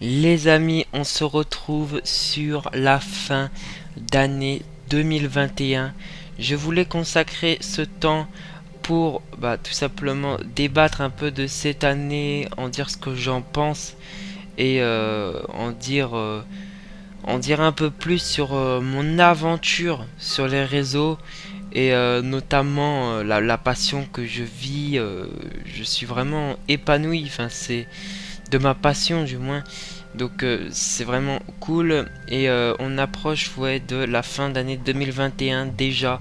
Les amis, on se retrouve sur la fin d'année 2021. Je voulais consacrer ce temps pour tout simplement débattre un peu de cette année, en dire ce que j'en pense et en dire un peu plus sur mon aventure sur les réseaux et notamment la passion que je vis. Je suis vraiment épanoui, enfin c'est de ma passion du moins. Donc c'est vraiment cool et on approche ouais, de la fin d'année 2021 déjà.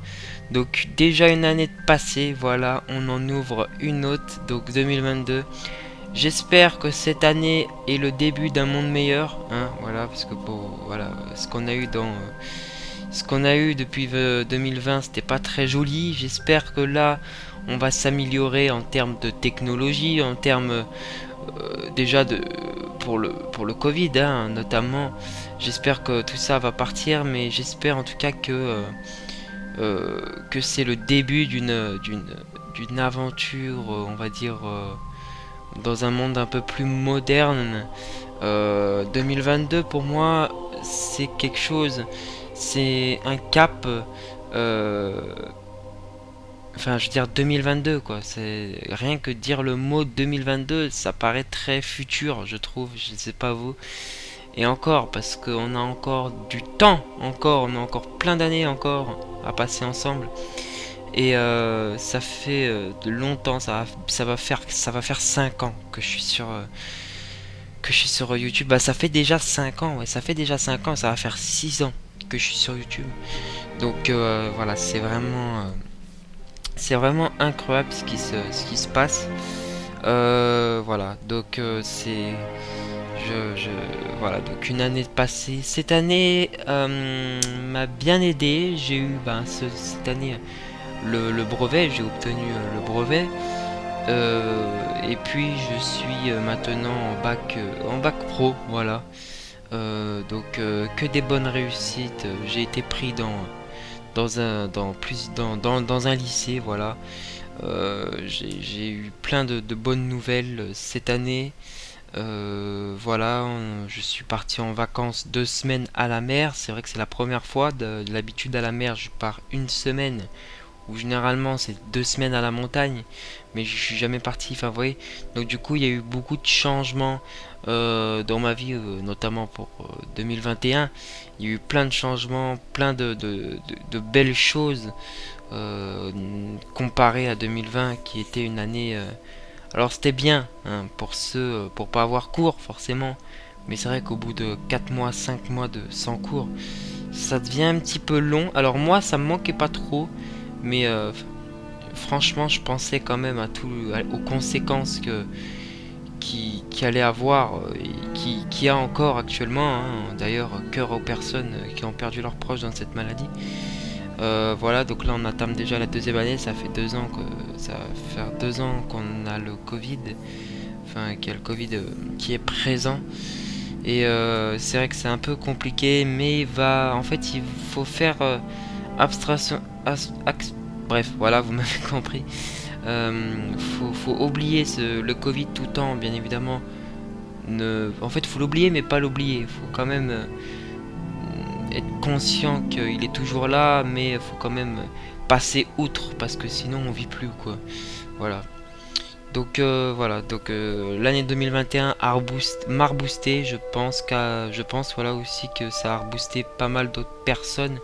Donc déjà une année de passée, voilà, on en ouvre une autre, donc 2022. J'espère que cette année est le début d'un monde meilleur, hein, voilà, parce que bon, voilà, ce qu'on a eu depuis 2020, c'était pas très joli. J'espère que là, on va s'améliorer en termes de technologie, en termes déjà pour le Covid, hein, notamment. J'espère que tout ça va partir, mais j'espère en tout cas que c'est le début d'une aventure, on va dire, dans un monde un peu plus moderne. 2022 pour moi, c'est quelque chose, c'est un cap. euh, Enfin, je veux dire 2022 quoi. C'est rien que dire le mot 2022, ça paraît très futur, je trouve. Je sais pas vous. Et encore, parce qu'on a encore du temps, encore, on a encore plein d'années encore à passer ensemble. Et ça fait de longtemps, ça va faire 5 ans que je suis sur YouTube. Bah, ça fait déjà 5 ans, ouais, ça fait déjà 5 ans, ça va faire 6 ans que je suis sur YouTube. Donc voilà, c'est vraiment incroyable ce qui se passe. Voilà, donc je, voilà, donc une année passée. Cette année m'a bien aidé. J'ai eu cette année le brevet, j'ai obtenu le brevet. Et puis je suis maintenant en bac pro, voilà. Que des bonnes réussites. J'ai été pris dans un lycée, voilà. J'ai eu plein de bonnes nouvelles cette année. Voilà, je suis parti en vacances 2 semaines à la mer. C'est vrai que c'est la première fois. De l'habitude à la mer, je pars une semaine. Ou généralement c'est 2 semaines à la montagne. Mais je suis jamais parti. Enfin, vous voyez. Donc du coup, il y a eu beaucoup de changements dans ma vie, notamment pour 2021. Il y a eu plein de changements, plein de belles choses comparé à 2020 qui était une année alors c'était bien hein, pour ceux pour pas avoir cours forcément, mais c'est vrai qu'au bout de 4 mois 5 mois de sans cours ça devient un petit peu long. Alors moi ça me manquait pas trop, mais franchement je pensais quand même aux conséquences qui allait avoir et qui a encore actuellement hein. D'ailleurs cœur aux personnes qui ont perdu leurs proches dans cette maladie. Voilà, donc là on entame déjà la deuxième année, ça va faire 2 ans qu'on a le Covid, enfin qu'il y a le Covid qui est présent. Et c'est vrai que c'est un peu compliqué, mais en fait il faut faire abstraction, bref, voilà, vous m'avez compris. Faut oublier le Covid tout en, bien évidemment. En fait, faut l'oublier, mais pas l'oublier. Faut quand même être conscient qu'il est toujours là, mais il faut quand même passer outre parce que sinon on vit plus quoi. Voilà. Donc voilà, donc l'année 2021 m'a reboosté, je pense voilà aussi que ça a reboosté pas mal d'autres personnes.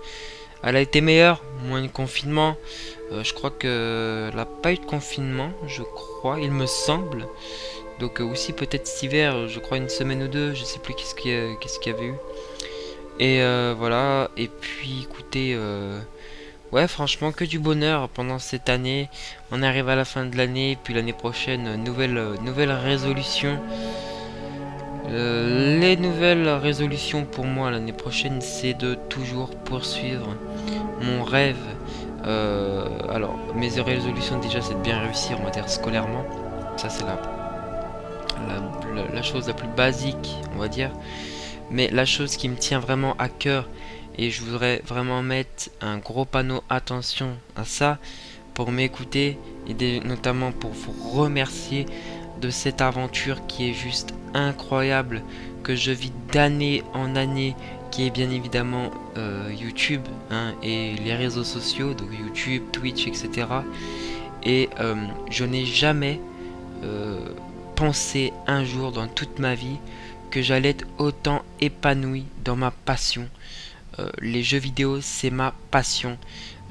Elle a été meilleure, moins de confinement. Je crois que elle a pas eu de confinement, je crois, il me semble. Donc aussi peut-être cet hiver, je crois une semaine ou deux, je sais plus qu'est-ce qu'il y avait eu. Et voilà, et puis écoutez, ouais franchement que du bonheur pendant cette année. On arrive à la fin de l'année, puis l'année prochaine, nouvelle résolution. Les nouvelles résolutions pour moi l'année prochaine, c'est de toujours poursuivre mon rêve. Alors, mes résolutions déjà, c'est de bien réussir, on va dire, scolairement. Ça, c'est la chose la plus basique, on va dire. Mais la chose qui me tient vraiment à cœur, et je voudrais vraiment mettre un gros panneau attention à ça, pour m'écouter, et notamment pour vous remercier de cette aventure qui est juste incroyable, que je vis d'année en année, qui est bien évidemment YouTube, hein, et les réseaux sociaux, donc YouTube, Twitch, etc. Et je n'ai jamais pensé un jour dans toute ma vie que j'allais être autant épanoui dans ma passion. Les jeux vidéo, c'est ma passion.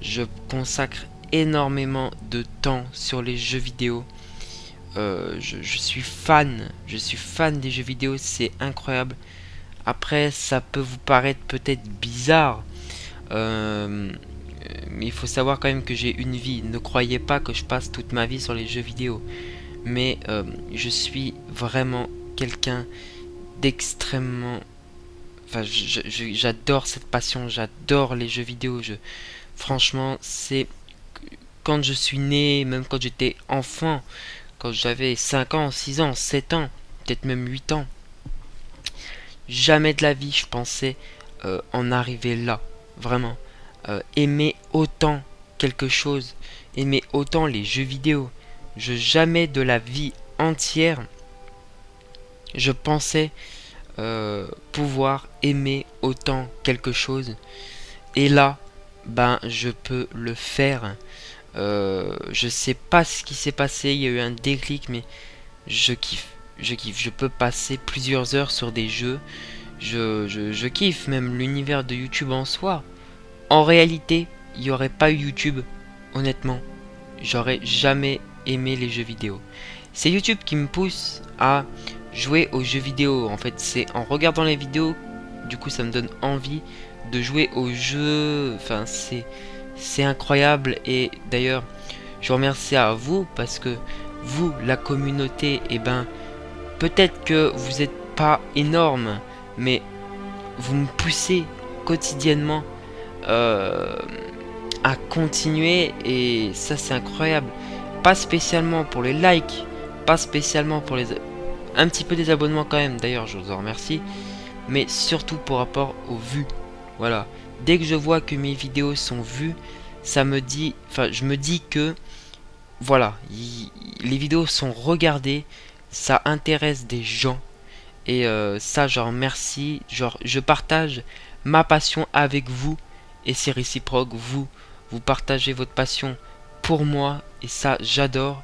Je consacre énormément de temps sur les jeux vidéo. Je suis fan des jeux vidéo, c'est incroyable. Après, ça peut vous paraître peut-être bizarre, mais il faut savoir quand même que j'ai une vie. Ne croyez pas que je passe toute ma vie sur les jeux vidéo, mais je suis vraiment quelqu'un d'extrêmement... Enfin, j'adore cette passion, j'adore les jeux vidéo. Franchement, c'est... Quand je suis né, même quand j'étais enfant, quand j'avais 5 ans, 6 ans, 7 ans, peut-être même 8 ans, jamais de la vie je pensais en arriver là. Vraiment. Aimer autant quelque chose, aimer autant les jeux vidéo. Jamais de la vie entière, je pensais pouvoir aimer autant quelque chose. Et là, ben, je peux le faire. Je sais pas ce qui s'est passé, il y a eu un déclic, mais je kiffe. Je kiffe. Je peux passer plusieurs heures sur des jeux. Je kiffe même l'univers de YouTube en soi. En réalité, il n'y aurait pas eu YouTube, honnêtement. J'aurais jamais aimé les jeux vidéo. C'est YouTube qui me pousse à jouer aux jeux vidéo. En fait, c'est en regardant les vidéos, du coup, ça me donne envie de jouer aux jeux. Enfin, c'est incroyable. Et d'ailleurs, je vous remercie à vous parce que vous, la communauté, eh ben, peut-être que vous n'êtes pas énorme, mais vous me poussez quotidiennement à continuer, et ça c'est incroyable. Pas spécialement pour les likes, pas spécialement pour les... Un petit peu des abonnements quand même, d'ailleurs je vous en remercie, mais surtout pour rapport aux vues. Voilà, dès que je vois que mes vidéos sont vues, ça me dit... Enfin, je me dis que... Voilà, les vidéos sont regardées, ça intéresse des gens. Et ça, je remercie, genre, je partage ma passion avec vous. Et c'est réciproque, vous partagez votre passion pour moi. Et ça, j'adore.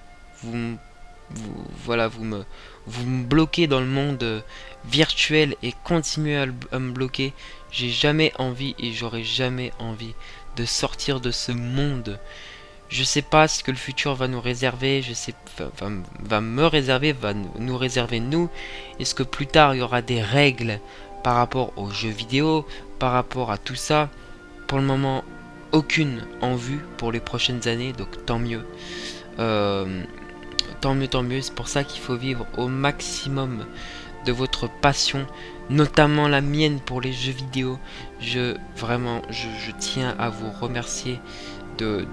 Voilà, vous me bloquez dans le monde virtuel et continuez à me bloquer. J'ai jamais envie et j'aurai jamais envie de sortir de ce monde. Je sais pas ce que le futur va nous réserver, je sais, va me réserver, va nous réserver nous. Est-ce que plus tard il y aura des règles par rapport aux jeux vidéo, par rapport à tout ça? Pour le moment, aucune en vue pour les prochaines années, donc tant mieux. Tant mieux, c'est pour ça qu'il faut vivre au maximum de votre passion, notamment la mienne pour les jeux vidéo. Vraiment, je tiens à vous remercier de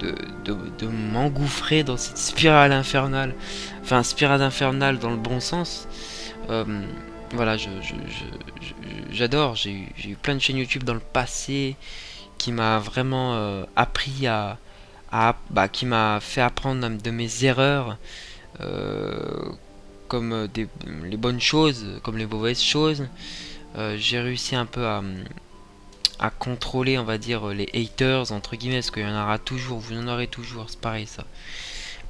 m'engouffrer dans cette spirale infernale. Enfin, spirale infernale dans le bon sens. Voilà, j'adore. J'ai eu plein de chaînes YouTube dans le passé qui m'a vraiment appris qui m'a fait apprendre de mes erreurs, comme les bonnes choses, comme les mauvaises choses. J'ai réussi un peu à contrôler, on va dire, les haters entre guillemets, parce qu'il y en aura toujours, vous en aurez toujours, c'est pareil ça.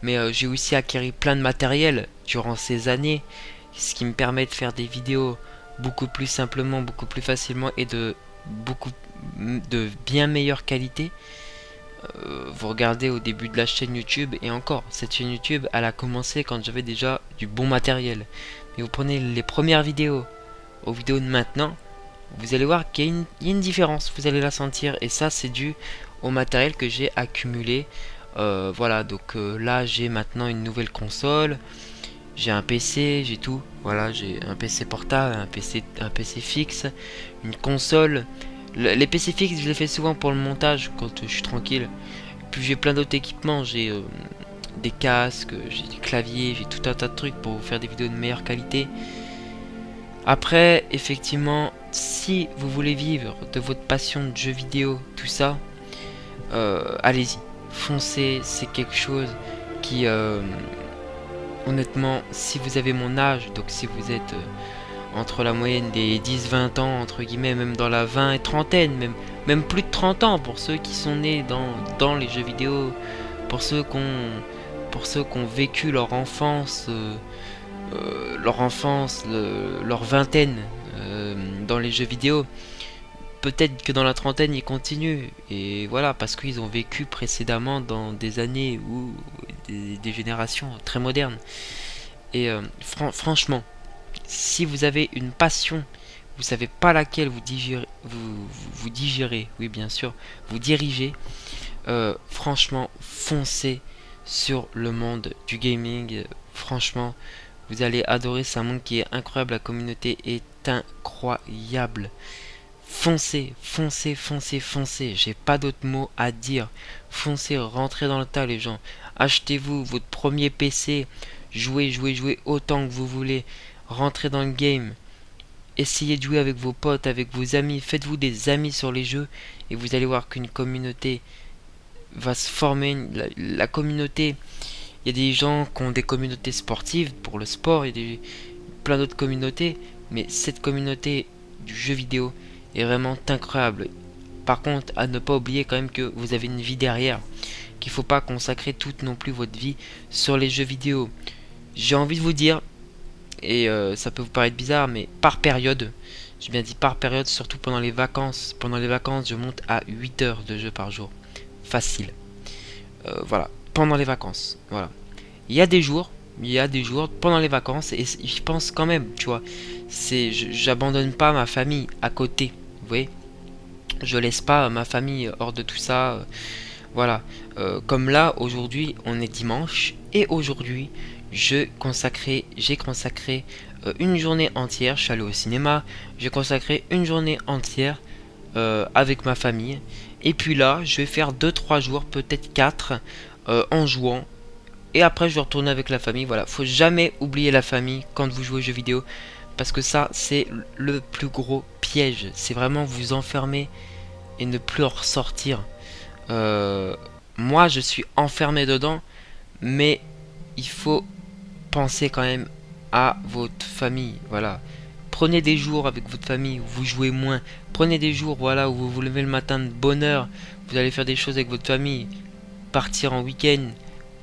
Mais j'ai aussi acquis plein de matériel durant ces années, ce qui me permet de faire des vidéos beaucoup plus simplement, beaucoup plus facilement et de bien meilleure qualité. Vous regardez au début de la chaîne YouTube, et encore, cette chaîne YouTube elle a commencé quand j'avais déjà du bon matériel. Mais vous prenez les premières vidéos aux vidéos de maintenant, vous allez voir qu'il y a une différence, vous allez la sentir, et ça c'est dû au matériel que j'ai accumulé. Voilà, donc là j'ai maintenant une nouvelle console, j'ai un PC, j'ai tout. Voilà, j'ai un PC portable, un PC fixe, une console. Les PC fixes, je les fais souvent pour le montage quand je suis tranquille. Puis j'ai plein d'autres équipements, j'ai des casques, j'ai des claviers, j'ai tout un tas de trucs pour vous faire des vidéos de meilleure qualité. Après, effectivement, si vous voulez vivre de votre passion de jeux vidéo, tout ça, allez-y, foncez, c'est quelque chose qui honnêtement, si vous avez mon âge, donc si vous êtes entre la moyenne des 10-20 ans, entre guillemets, même dans la 20 et trentaine, même plus de 30 ans pour ceux qui sont nés dans les jeux vidéo, pour ceux qui ont vécu leur vingtaine dans les jeux vidéo. Peut-être que dans la trentaine ils continuent, et voilà, parce qu'ils ont vécu précédemment dans des années où des générations très modernes. Et franchement, si vous avez une passion, vous savez pas laquelle vous digérez, oui bien sûr, vous dirigez, franchement, foncez sur le monde du gaming. Franchement, vous allez adorer, c'est un monde qui est incroyable, la communauté est incroyable. Foncez, foncez, foncez, foncez, j'ai pas d'autres mots à dire. Foncez, rentrez dans le tas les gens. Achetez-vous votre premier PC, jouez, jouez, jouez autant que vous voulez. Rentrez dans le game. Essayez de jouer avec vos potes, avec vos amis. Faites-vous des amis sur les jeux et vous allez voir qu'une communauté va se former. La communauté, il y a des gens qui ont des communautés sportives pour le sport, il y a plein d'autres communautés, mais cette communauté du jeu vidéo est vraiment incroyable. Par contre, à ne pas oublier quand même que vous avez une vie derrière, qu'il ne faut pas consacrer toute non plus votre vie sur les jeux vidéo. J'ai envie de vous dire, et ça peut vous paraître bizarre, mais par période, j'ai bien dit par période, surtout pendant les vacances. Pendant les vacances, je monte à 8 heures de jeu par jour. Facile. Voilà, pendant les vacances. Voilà. Il y a des jours pendant les vacances, et je pense quand même, tu vois, j'abandonne pas ma famille à côté. Vous voyez, je laisse pas ma famille hors de tout ça. Voilà. Comme là, aujourd'hui, on est dimanche, et aujourd'hui, j'ai consacré une journée entière. Je suis allé au cinéma, j'ai consacré une journée entière avec ma famille. Et puis là, je vais faire 2-3 jours, peut-être 4, en jouant. Et après, je vais retourner avec la famille. Voilà, faut jamais oublier la famille quand vous jouez aux jeux vidéo. Parce que ça, c'est le plus gros piège. C'est vraiment vous enfermer et ne plus en ressortir. Moi, je suis enfermé dedans. Mais il faut penser quand même à votre famille. Voilà. Prenez des jours avec votre famille où vous jouez moins. Prenez des jours, voilà, où vous vous levez le matin de bonne heure. Vous allez faire des choses avec votre famille. Partir en week-end.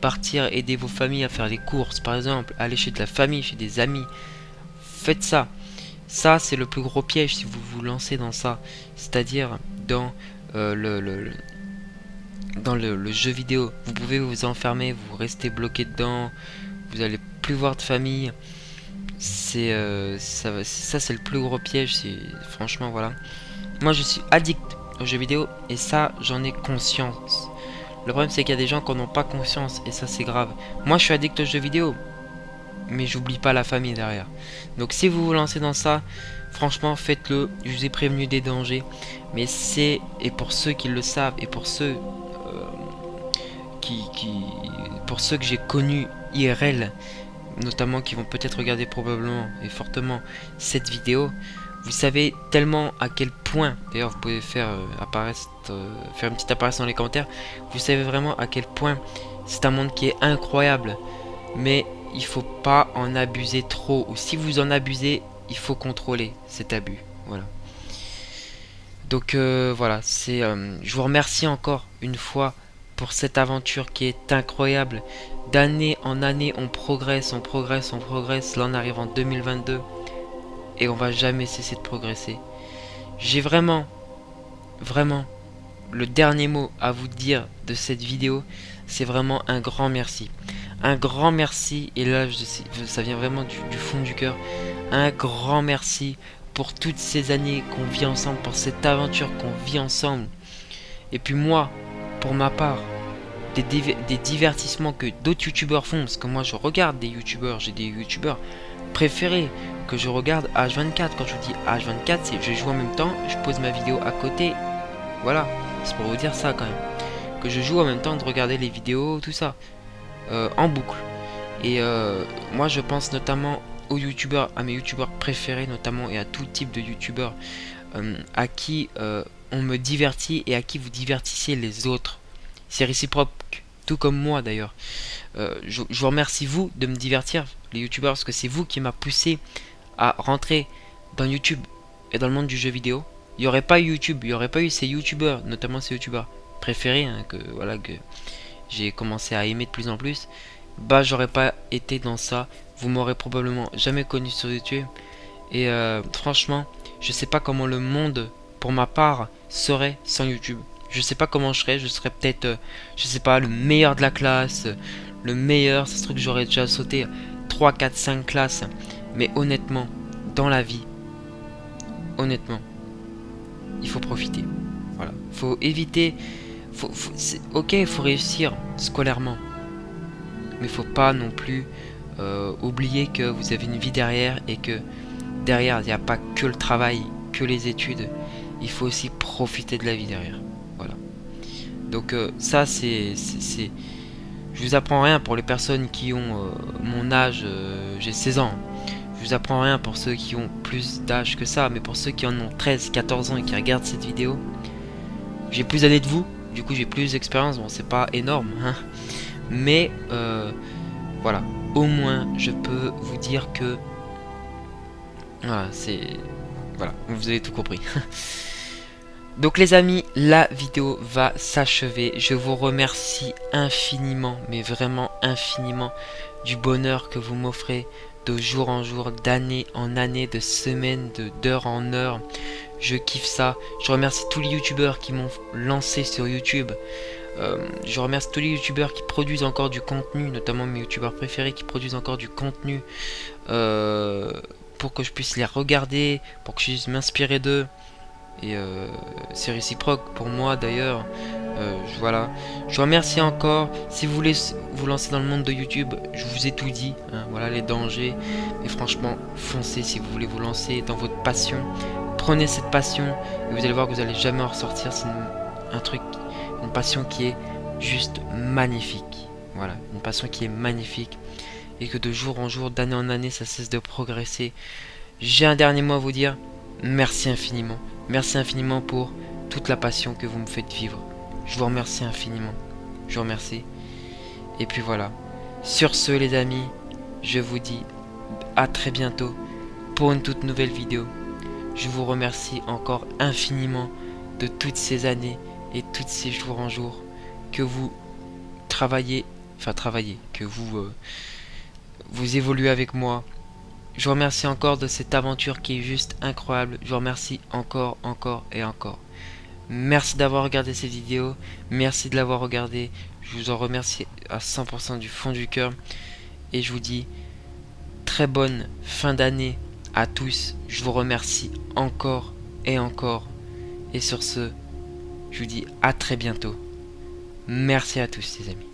Partir aider vos familles à faire des courses, par exemple. Aller chez de la famille, chez des amis. Faites ça. Ça, c'est le plus gros piège si vous vous lancez dans ça. C'est-à-dire dans le jeu vidéo. Vous pouvez vous enfermer, vous restez bloqué dedans. Vous allez plus voir de famille. C'est ça c'est le plus gros piège. Franchement, voilà. Moi, je suis addict aux jeux vidéo et ça, j'en ai conscience. Le problème, c'est qu'il y a des gens qui n'en ont pas conscience et ça, c'est grave. Moi, je suis addict aux jeux vidéo, mais j'oublie pas la famille derrière. Donc, si vous vous lancez dans ça, franchement, faites-le. Je vous ai prévenu des dangers, mais et pour ceux qui le savent et pour ceux pour ceux que j'ai connus IRL, notamment qui vont peut-être regarder probablement et fortement cette vidéo, vous savez tellement à quel point, d'ailleurs vous pouvez faire faire une petite apparition dans les commentaires, vous savez vraiment à quel point c'est un monde qui est incroyable, mais il faut pas en abuser trop, ou si vous en abusez, il faut contrôler cet abus, voilà. Donc voilà, je vous remercie encore une fois pour cette aventure qui est incroyable. D'année en année, on progresse, on progresse, on progresse. Là, on arrive en 2022 et on va jamais cesser de progresser. J'ai vraiment, le dernier mot à vous dire de cette vidéo, c'est vraiment un grand merci. Un grand merci, et là, ça vient vraiment du fond du cœur. Un grand merci pour toutes ces années qu'on vit ensemble, pour cette aventure qu'on vit ensemble. Et puis moi, pour ma part, des divertissements que d'autres youtubeurs font, parce que moi je regarde des youtubeurs, j'ai des youtubeurs préférés que je regarde H24. Quand je vous dis H24, c'est je joue en même temps, je pose ma vidéo à côté, voilà, c'est pour vous dire ça quand même, que je joue en même temps de regarder les vidéos, tout ça, en boucle. Et moi je pense notamment aux youtubeurs, à mes youtubeurs préférés notamment, et à tout type de youtubeurs à qui on me divertit et à qui vous divertissez les autres. C'est réciproque, tout comme moi d'ailleurs. Je vous remercie vous de me divertir, les youtubeurs, parce que c'est vous qui m'a poussé à rentrer dans YouTube et dans le monde du jeu vidéo. Il n'y aurait pas eu YouTube, il n'y aurait pas eu ces youtubeurs, notamment ces youtubeurs préférés, hein, que j'ai commencé à aimer de plus en plus. Bah j'aurais pas été dans ça, vous m'aurez probablement jamais connu sur YouTube. Et franchement, je sais pas comment le monde, pour ma part, serait sans YouTube. Je sais pas comment je serais peut-être, je sais pas, le meilleur de la classe, le meilleur, ça se trouve que j'aurais déjà sauté 3, 4, 5 classes. Mais honnêtement, dans la vie, honnêtement, il faut profiter. Voilà, faut éviter, ok, il faut réussir scolairement, mais faut pas non plus oublier que vous avez une vie derrière et que derrière, il n'y a pas que le travail, que les études. Il faut aussi profiter de la vie derrière. Voilà. Donc ça, je vous apprends rien pour les personnes qui ont mon âge. J'ai 16 ans. Je vous apprends rien pour ceux qui ont plus d'âge que ça. Mais pour ceux qui en ont 13, 14 ans et qui regardent cette vidéo, j'ai plus d'années de vous. Du coup, j'ai plus d'expérience. Bon, c'est pas énorme, hein. Mais voilà. Au moins, je peux vous dire que voilà, voilà, vous avez tout compris. Donc les amis, la vidéo va s'achever. Je vous remercie infiniment, mais vraiment infiniment, du bonheur que vous m'offrez de jour en jour, d'année en année, de semaine, d'heure en heure. Je kiffe ça. Je remercie tous les youtubeurs qui m'ont lancé sur YouTube. Je remercie tous les youtubeurs qui produisent encore du contenu, notamment mes youtubeurs préférés qui produisent encore du contenu pour que je puisse les regarder, pour que je puisse m'inspirer d'eux. Et c'est réciproque pour moi d'ailleurs. Voilà. Je vous remercie encore. Si vous voulez vous lancer dans le monde de YouTube, je vous ai tout dit, hein, voilà les dangers. Mais franchement, foncez si vous voulez vous lancer dans votre passion. Prenez cette passion et vous allez voir que vous n'allez jamais en ressortir. C'est un truc, une passion qui est juste magnifique. Voilà, une passion qui est magnifique. Et que de jour en jour, d'année en année, ça cesse de progresser. J'ai un dernier mot à vous dire. Merci infiniment. Merci infiniment pour toute la passion que vous me faites vivre. Je vous remercie infiniment. Je vous remercie. Et puis voilà. Sur ce les amis, je vous dis à très bientôt pour une toute nouvelle vidéo. Je vous remercie encore infiniment de toutes ces années et tous ces jours en jour que vous travaillez, que vous évoluez avec moi. Je vous remercie encore de cette aventure qui est juste incroyable. Je vous remercie encore, encore et encore. Merci d'avoir regardé cette vidéo. Merci de l'avoir regardé. Je vous en remercie à 100% du fond du cœur. Et je vous dis très bonne fin d'année à tous. Je vous remercie encore et encore. Et sur ce, je vous dis à très bientôt. Merci à tous les amis.